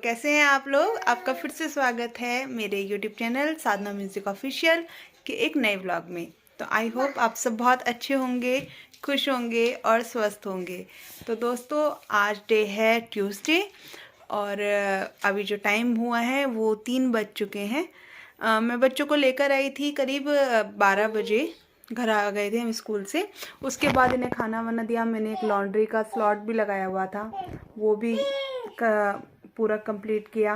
कैसे हैं आप लोग। आपका फिर से स्वागत है मेरे यूट्यूब चैनल साधना म्यूज़िक ऑफिशियल के एक नए व्लॉग में। तो आई होप आप सब बहुत अच्छे होंगे, खुश होंगे और स्वस्थ होंगे। तो दोस्तों आज डे है ट्यूसडे और अभी जो टाइम हुआ है वो 3 बज चुके हैं। मैं बच्चों को लेकर आई थी करीब 12 बजे। घर आ गए थे हम स्कूल से। उसके बाद इन्हें खाना वाना दिया। मैंने एक लॉन्ड्री का स्लॉट भी लगाया हुआ था, वो भी पूरा कंप्लीट किया।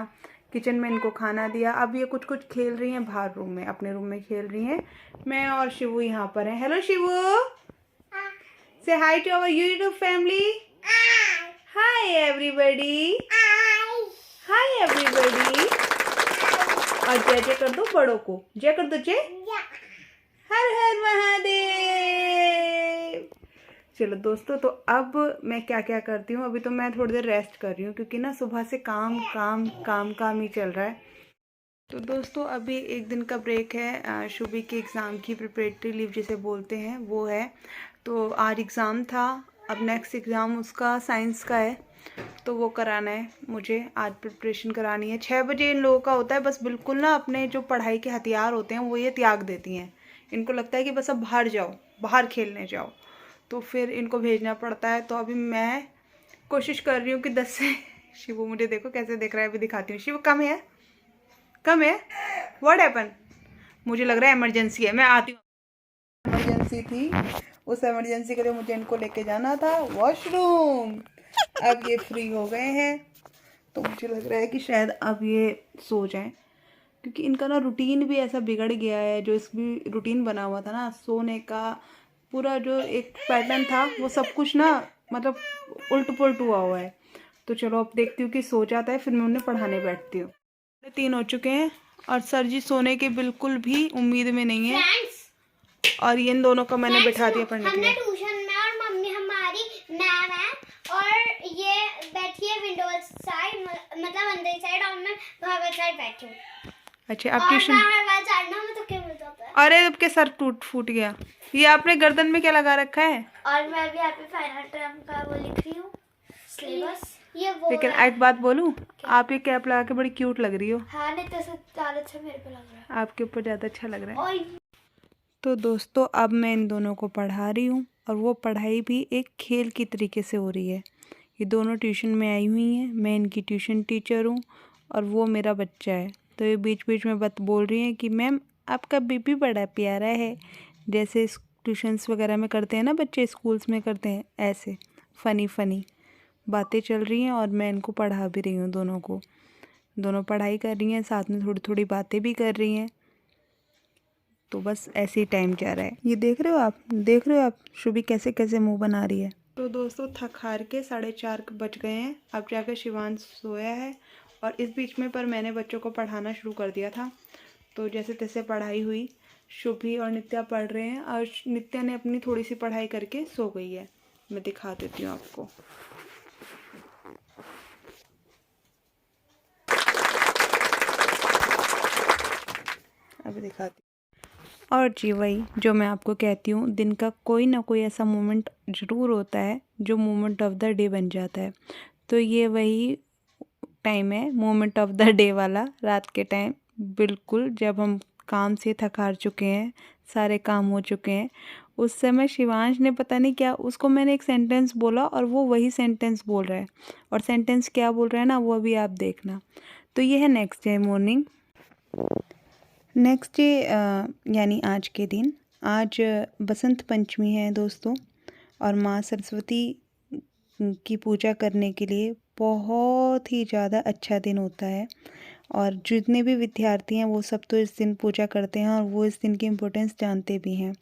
किचन में इनको खाना दिया। अब ये कुछ कुछ खेल रही हैं बाहर रूम में, अपने रूम में खेल रही हैं। मैं और शिवू यहाँ पर हैं। Hello Shivu, say hi to our YouTube family. Hi everybody, hi everybody. और जय जय कर दो बड़ों को, जय कर दो जय। हर हर महादेव। चलो दोस्तों, तो अब मैं क्या क्या करती हूँ। अभी तो मैं थोड़ी देर रेस्ट कर रही हूँ क्योंकि ना सुबह से काम काम काम काम ही चल रहा है। तो दोस्तों अभी एक दिन का ब्रेक है। शुभी के एग्ज़ाम की प्रिपरेटरी लीव जिसे बोलते हैं वो है। तो आज एग्ज़ाम था, अब नेक्स्ट एग्ज़ाम उसका साइंस का है, तो वो कराना है मुझे। आज प्रिपरेशन करानी है। 6 बजे इन लोगों का होता है। बस बिल्कुल ना अपने जो पढ़ाई के हथियार होते हैं वो ये त्याग देती हैं। इनको लगता है कि बस अब बाहर जाओ, बाहर खेलने जाओ, तो फिर इनको भेजना पड़ता है। तो अभी मैं कोशिश कर रही हूँ कि 10 से शिवू मुझे देखो कैसे देख रहा है, अभी दिखाती हूँ। शिवू कम है, कम है। What happen? मुझे लग रहा है इमरजेंसी है, मैं आती हूँ। इमरजेंसी थी, उस इमरजेंसी के लिए मुझे इनको लेके जाना था वॉशरूम। अब ये फ्री हो गए हैं तो मुझे लग रहा है कि शायद अब ये सो जाएं, क्योंकि इनका ना रूटीन भी ऐसा बिगड़ गया है। जो इसकी रूटीन बना हुआ था ना सोने का, पूरा जो एक पैटर्न था वो सब कुछ ना मतलब उल्ट पुल्ट हुआ है। तो चलो अब देखती हूँ कि सो जाता है, फिर मैं उन्हें पढ़ाने बैठती हूँ। 3 हो चुके हैं और सर जी सोने के बिल्कुल भी उम्मीद में नहीं है। और ये इन दोनों को मैंने बिठा दिया पढ़ने के लिए। ट्यूशन में और मम्मी हमारी मैम है और ये बैठी है विंडोज साइड, मतलब अंदर साइड, और मैं बाहर साइड बैठी हूँ। अच्छा आप ट्यूशन चढ़ना में तो क्या मिल जाता है। अरे अब के सर फूट गया। ये आपने गर्दन में क्या लगा रखा है? और मैं भी यहाँ पे फाइनल टर्म का वो लिख रही हूँ, सिलेबस। ये वो लेकिन एक बात बोलूं, आप ये कैप लगा के बड़ी क्यूट लग रही हो। हाँ नहीं तो ज्यादा अच्छा मेरे पे लग रहा है, आपके ऊपर ज़्यादा अच्छा लग रहा है। और तो दोस्तों अब मैं इन दोनों को पढ़ा रही हूँ और वो पढ़ाई भी एक खेल की तरीके से हो रही है। ये दोनों ट्यूशन में आई हुई हैं, मैं इनकी ट्यूशन टीचर हूँ और वो मेरा बच्चा है। तो ये बीच बीच में बात बोल रही हैं कि मैम आपका बेबी बड़ा प्यारा है, जैसे ट्यूशन्स वगैरह में करते हैं ना बच्चे, स्कूल्स में करते हैं, ऐसे फ़नी फ़नी बातें चल रही हैं और मैं इनको पढ़ा भी रही हूँ। दोनों को, दोनों पढ़ाई कर रही हैं, साथ में थोड़ी थोड़ी बातें भी कर रही हैं। तो बस ऐसे ही टाइम जा रहा है। ये देख रहे हो आप शुभी कैसे कैसे मुंह बना रही है। तो दोस्तों थक हार के 4:30 बज गए हैं। अब जाकर शिवांश सोया है और इस बीच में पर मैंने बच्चों को पढ़ाना शुरू कर दिया था। तो जैसे तैसे पढ़ाई हुई। शुभी और नित्या पढ़ रहे हैं और नित्या ने अपनी थोड़ी सी पढ़ाई करके सो गई है। मैं दिखा देती हूँ आपको। अभी दिखाती। और जी वही जो मैं आपको कहती हूँ, दिन का कोई ना कोई ऐसा मोमेंट ज़रूर होता है जो मोमेंट ऑफ द डे बन जाता है। तो ये वही टाइम है मोमेंट ऑफ द डे वाला, रात के टाइम, बिल्कुल जब हम काम से थक हार चुके हैं, सारे काम हो चुके हैं। उस समय शिवांश ने पता नहीं क्या, उसको मैंने एक सेंटेंस बोला और वो वही सेंटेंस बोल रहा है। और सेंटेंस क्या बोल रहा है ना वो अभी आप देखना। तो ये है next day morning. Next day यानी आज के दिन, आज बसंत पंचमी है दोस्तों, और माँ सरस्वती की पूजा करने के लिए बहुत ही ज़्यादा अच्छा दिन होता है। और जितने भी विद्यार्थी हैं वो सब तो इस दिन पूजा करते हैं और वो इस दिन की इम्पोर्टेंस जानते भी हैं।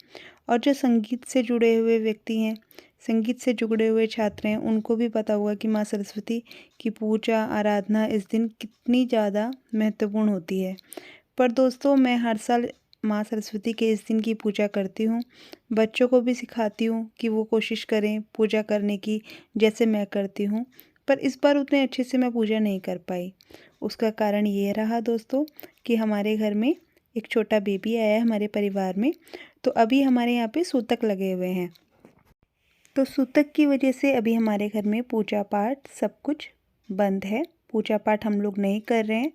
और जो संगीत से जुड़े हुए व्यक्ति हैं, संगीत से जुड़े हुए छात्र हैं, उनको भी पता होगा कि माँ सरस्वती की पूजा आराधना इस दिन कितनी ज़्यादा महत्वपूर्ण होती है। पर दोस्तों मैं हर साल माँ सरस्वती के इस दिन की पूजा करती हूँ। बच्चों को भी सिखाती हूँ कि वो कोशिश करें पूजा करने की जैसे मैं करती हूँ। पर इस बार उतने अच्छे से मैं पूजा नहीं कर पाई। उसका कारण ये रहा दोस्तों कि हमारे घर में एक छोटा बेबी आया है हमारे परिवार में। तो अभी हमारे यहाँ पे सूतक लगे हुए हैं। तो सूतक की वजह से अभी हमारे घर में पूजा पाठ सब कुछ बंद है। पूजा पाठ हम लोग नहीं कर रहे हैं।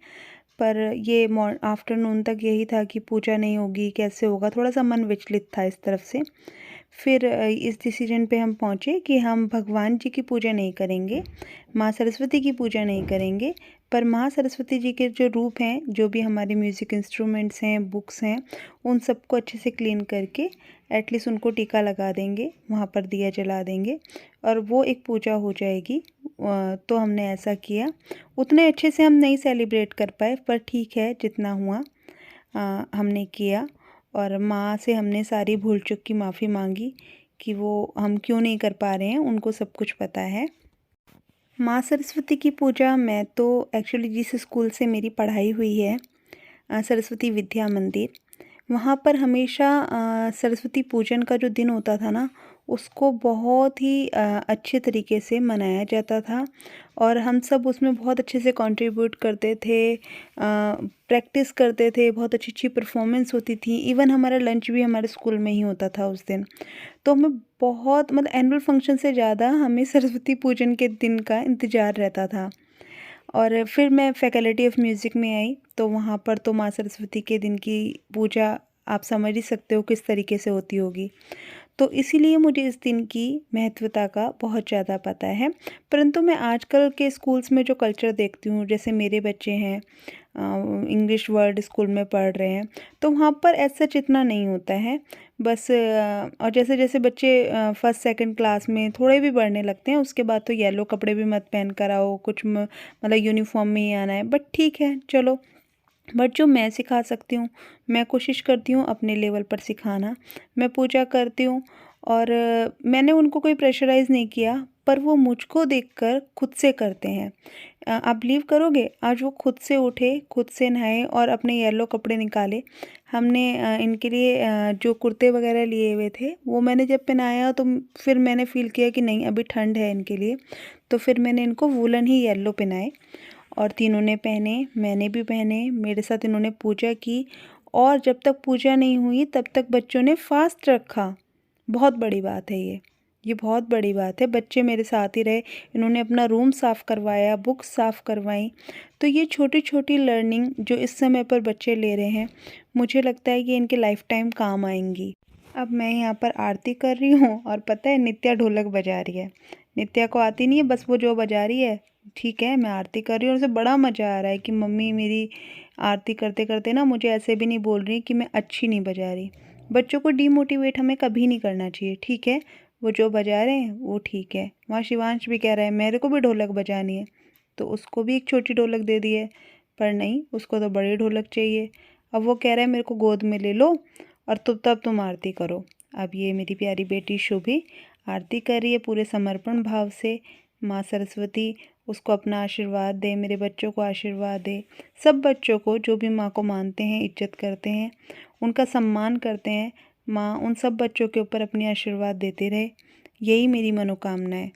पर ये आफ्टरनून तक यही था कि पूजा नहीं होगी, कैसे होगा, थोड़ा सा मन विचलित था इस तरफ से। फिर इस डिसीजन पे हम पहुँचे कि हम भगवान जी की पूजा नहीं करेंगे, माँ सरस्वती की पूजा नहीं करेंगे, पर माँ सरस्वती जी के जो रूप हैं, जो भी हमारे म्यूज़िक इंस्ट्रूमेंट्स हैं, बुक्स हैं, उन सबको अच्छे से क्लीन करके एटलीस्ट उनको टीका लगा देंगे, वहाँ पर दिया जला देंगे और वो एक पूजा हो जाएगी। तो हमने ऐसा किया। उतने अच्छे से हम नहीं सेलिब्रेट कर पाए, पर ठीक है, जितना हुआ हमने किया। और माँ से हमने सारी भूल चूक की माफ़ी मांगी कि वो हम क्यों नहीं कर पा रहे हैं, उनको सब कुछ पता है। माँ सरस्वती की पूजा मैं तो एक्चुअली जिस स्कूल से मेरी पढ़ाई हुई है, सरस्वती विद्या मंदिर, वहाँ पर हमेशा सरस्वती पूजन का जो दिन होता था ना, उसको बहुत ही अच्छे तरीके से मनाया जाता था और हम सब उसमें बहुत अच्छे से कंट्रीब्यूट करते थे, प्रैक्टिस करते थे, बहुत अच्छी अच्छी परफॉर्मेंस होती थी। इवन हमारा लंच भी हमारे स्कूल में ही होता था उस दिन। तो हमें बहुत मतलब एनुअल फंक्शन से ज़्यादा हमें सरस्वती पूजन के दिन का इंतज़ार रहता था। और फिर मैं फैकल्टी ऑफ म्यूज़िक में आई, तो वहाँ पर तो माँ सरस्वती के दिन की पूजा आप समझ ही सकते हो किस तरीके से होती होगी। तो इसीलिए मुझे इस दिन की महत्वता का बहुत ज़्यादा पता है। परंतु मैं आजकल के स्कूल्स में जो कल्चर देखती हूँ, जैसे मेरे बच्चे हैं इंग्लिश वर्ड स्कूल में पढ़ रहे हैं, तो वहाँ पर ऐसा इतना नहीं होता है। बस और जैसे जैसे बच्चे फर्स्ट सेकंड क्लास में थोड़े भी बढ़ने लगते हैं, उसके बाद तो येलो कपड़े भी मत पहन कर आओ, कुछ मतलब यूनिफॉर्म में ही आना है। बट ठीक है, चलो। बट जो मैं सिखा सकती हूँ, मैं कोशिश करती हूँ अपने लेवल पर सिखाना। मैं पूजा करती हूँ और मैंने उनको कोई प्रेशराइज़ नहीं किया, पर वो मुझको देखकर खुद से करते हैं। आप बिलीव करोगे, आज वो खुद से उठे, खुद से नहाए और अपने येलो कपड़े निकाले। हमने इनके लिए जो कुर्ते वगैरह लिए हुए थे, वो मैंने जब पहनाया तो फिर मैंने फ़ील किया कि नहीं, अभी ठंड है इनके लिए, तो फिर मैंने इनको वूलन ही येलो पहनाए और तीनों ने पहने, मैंने भी पहने, मेरे साथ इन्होंने पूजा की और जब तक पूजा नहीं हुई तब तक बच्चों ने फास्ट रखा। बहुत बड़ी बात है ये बहुत बड़ी बात है। बच्चे मेरे साथ ही रहे, इन्होंने अपना रूम साफ़ करवाया, बुक्स साफ़ करवाई। तो ये छोटी छोटी लर्निंग जो इस समय पर बच्चे ले रहे हैं, मुझे लगता है कि इनके लाइफ टाइम काम आएंगी। अब मैं यहाँ पर आरती कर रही हूँ और पता है नित्या ढोलक बजा रही है। नित्या को आती नहीं है, बस वो जो बजा रही है, ठीक है, मैं आरती कर रही हूँ और उसे बड़ा मज़ा आ रहा है कि मम्मी मेरी आरती करते करते ना मुझे ऐसे भी नहीं बोल रही कि मैं अच्छी नहीं बजा रही। बच्चों को डीमोटिवेट हमें कभी नहीं करना चाहिए, ठीक है, वो जो बजा रहे हैं वो ठीक है। वहाँ शिवांश भी कह रहा है मेरे को भी ढोलक बजानी है, तो उसको भी एक छोटी ढोलक दे दी है, पर नहीं, उसको तो बड़ी ढोलक चाहिए। अब वो कह रहा है मेरे को गोद में ले लो और तब तुम आरती करो। अब ये मेरी प्यारी बेटी शुभी आरती कर रही है पूरे समर्पण भाव से। माँ सरस्वती उसको अपना आशीर्वाद दे, मेरे बच्चों को आशीर्वाद दे, सब बच्चों को जो भी माँ को मानते हैं, इज्जत करते हैं, उनका सम्मान करते हैं, माँ उन सब बच्चों के ऊपर अपनी आशीर्वाद देते रहे, यही मेरी मनोकामना है।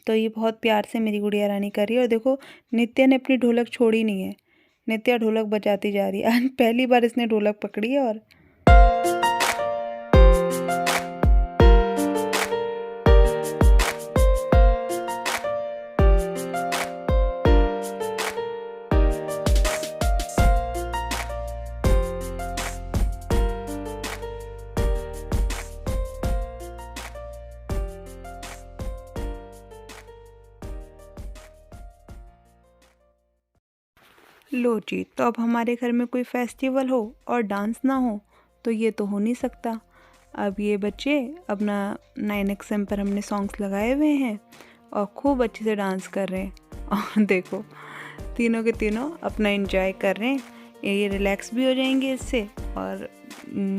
तो ये बहुत प्यार से मेरी गुड़िया रानी कर रही है और देखो नित्या ने अपनी ढोलक छोड़ी नहीं है, नित्या ढोलक बजाती जा रही है। आज पहली बार इसने ढोलक पकड़ी है और लो जी, तो अब हमारे घर में कोई फेस्टिवल हो और डांस ना हो तो ये तो हो नहीं सकता। अब ये बच्चे अपना 9XM पर हमने सॉन्ग्स लगाए हुए हैं और खूब अच्छे से डांस कर रहे हैं और देखो तीनों के तीनों अपना एंजॉय कर रहे हैं। ये रिलैक्स भी हो जाएंगे इससे और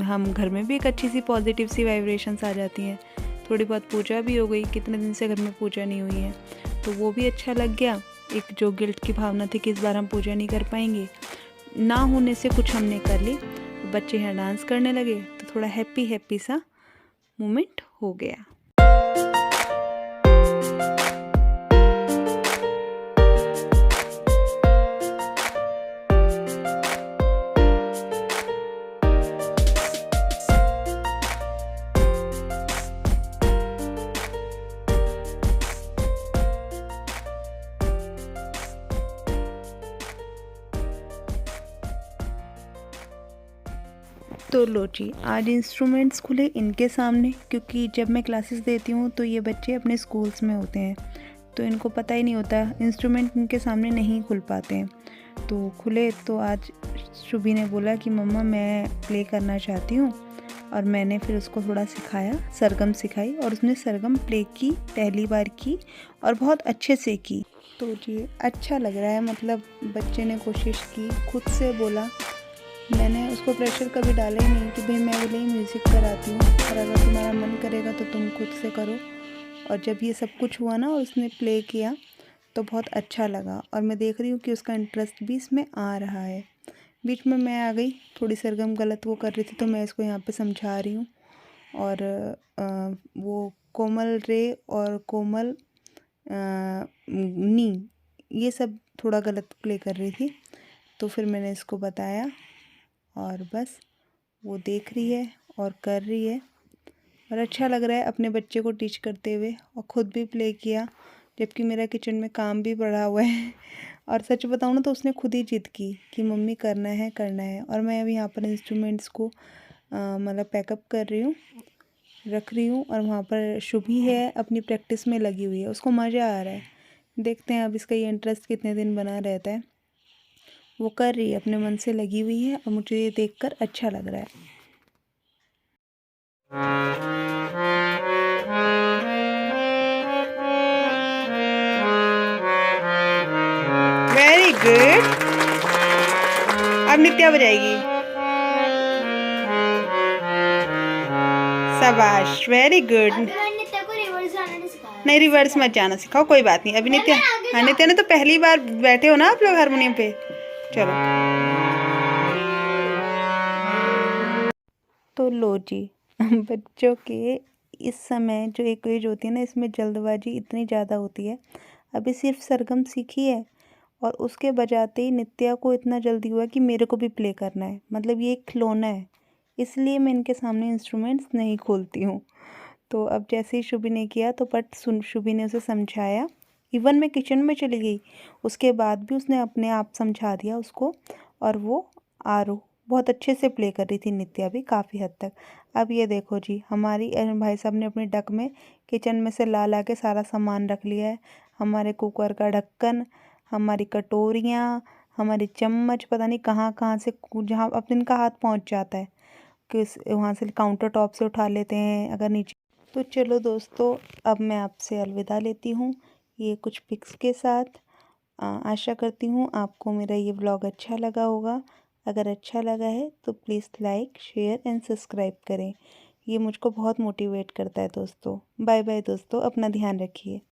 हम घर में भी एक अच्छी सी पॉजिटिव सी वाइब्रेशंस आ जाती हैं। थोड़ी बहुत पूजा भी हो गई, कितने दिन से घर में पूजा नहीं हुई है, तो वो भी अच्छा लग गया। एक जो गिल्ट की भावना थी कि इस बार हम पूजा नहीं कर पाएंगे, ना होने से कुछ हमने कर ली, बच्चे यहाँ डांस करने लगे तो थोड़ा हैप्पी सा मोमेंट हो गया। तो लो जी, आज इंस्ट्रूमेंट्स खुले इनके सामने, क्योंकि जब मैं क्लासेस देती हूँ तो ये बच्चे अपने स्कूल्स में होते हैं, तो इनको पता ही नहीं होता, इंस्ट्रूमेंट इनके सामने नहीं खुल पाते हैं। तो खुले तो आज शुभी ने बोला कि मम्मा मैं प्ले करना चाहती हूँ, और मैंने फिर उसको थोड़ा सिखाया, सरगम सिखाई, और उसने सरगम प्ले की, पहली बार की और बहुत अच्छे से की। तो जी अच्छा लग रहा है, मतलब बच्चे ने कोशिश की, खुद से बोला। मैंने उसको प्रेशर कभी डाला ही नहीं कि भाई मैं बोले म्यूज़िक कराती हूँ, और अगर तुम्हारा मन करेगा तो तुम खुद से करो। और जब ये सब कुछ हुआ ना और उसने प्ले किया तो बहुत अच्छा लगा, और मैं देख रही हूँ कि उसका इंटरेस्ट भी इसमें आ रहा है। बीच में मैं आ गई, थोड़ी सरगम गलत वो कर रही थी तो मैं इसको यहाँ पे समझा रही हूँ। और वो कोमल रे और कोमल नी, ये सब थोड़ा गलत प्ले कर रही थी, तो फिर मैंने इसको बताया, और बस वो देख रही है और कर रही है, और अच्छा लग रहा है अपने बच्चे को टीच करते हुए, और ख़ुद भी प्ले किया जबकि मेरा किचन में काम भी पड़ा हुआ है। और सच बताऊँ ना तो उसने खुद ही जिद की कि मम्मी करना है करना है। और मैं अभी यहाँ पर इंस्ट्रूमेंट्स को मतलब पैकअप कर रही हूँ, रख रही हूँ, और वहाँ पर शुभी है अपनी प्रैक्टिस में लगी हुई है, उसको मज़ा आ रहा है। देखते हैं अब इसका ये इंटरेस्ट कितने दिन बना रहता है। वो कर रही है, अपने मन से लगी हुई है, और मुझे ये देखकर अच्छा लग रहा है। Very good. अब नित्या बजाएगी। शाबाश, वेरी गुड। नित्या को रिवर्स जाना नहीं सिखाया। नहीं, रिवर्स मत जाना सिखाओ, कोई बात नहीं। अभी नित्या, हाँ नित्या ने तो पहली बार बैठे हो ना आप लोग हारमोनियम पे। चलो तो लो जी, बच्चों के इस समय जो एक एज होती है ना, इसमें जल्दबाजी इतनी ज़्यादा होती है। अभी सिर्फ सरगम सीखी है और उसके बजाते ही नित्या को इतना जल्दी हुआ कि मेरे को भी प्ले करना है, मतलब ये एक खिलौना है, इसलिए मैं इनके सामने इंस्ट्रूमेंट्स नहीं खोलती हूँ। तो अब जैसे ही शुभी ने किया तो शुभी ने उसे समझाया, इवन मैं किचन में चली गई उसके बाद भी उसने अपने आप समझा दिया उसको, और वो आरो बहुत अच्छे से प्ले कर रही थी नित्या भी काफ़ी हद तक। अब ये देखो जी, हमारी भाई साहब ने अपने डक में किचन में से ला ला के सारा सामान रख लिया है। हमारे कुकर का ढक्कन, हमारी कटोरियाँ, हमारी चम्मच, पता नहीं कहाँ कहाँ से, जहाँ अब इनका हाथ पहुँच जाता है कि वहाँ से काउंटर टॉप से उठा लेते हैं अगर नीचे। तो चलो दोस्तों, अब मैं आपसे अलविदा लेती हूँ ये कुछ पिक्स के साथ। आशा करती हूँ आपको मेरा ये व्लॉग अच्छा लगा होगा। अगर अच्छा लगा है तो please like, share and subscribe करें, ये मुझको बहुत मोटिवेट करता है दोस्तों। बाय बाय दोस्तों, अपना ध्यान रखिए।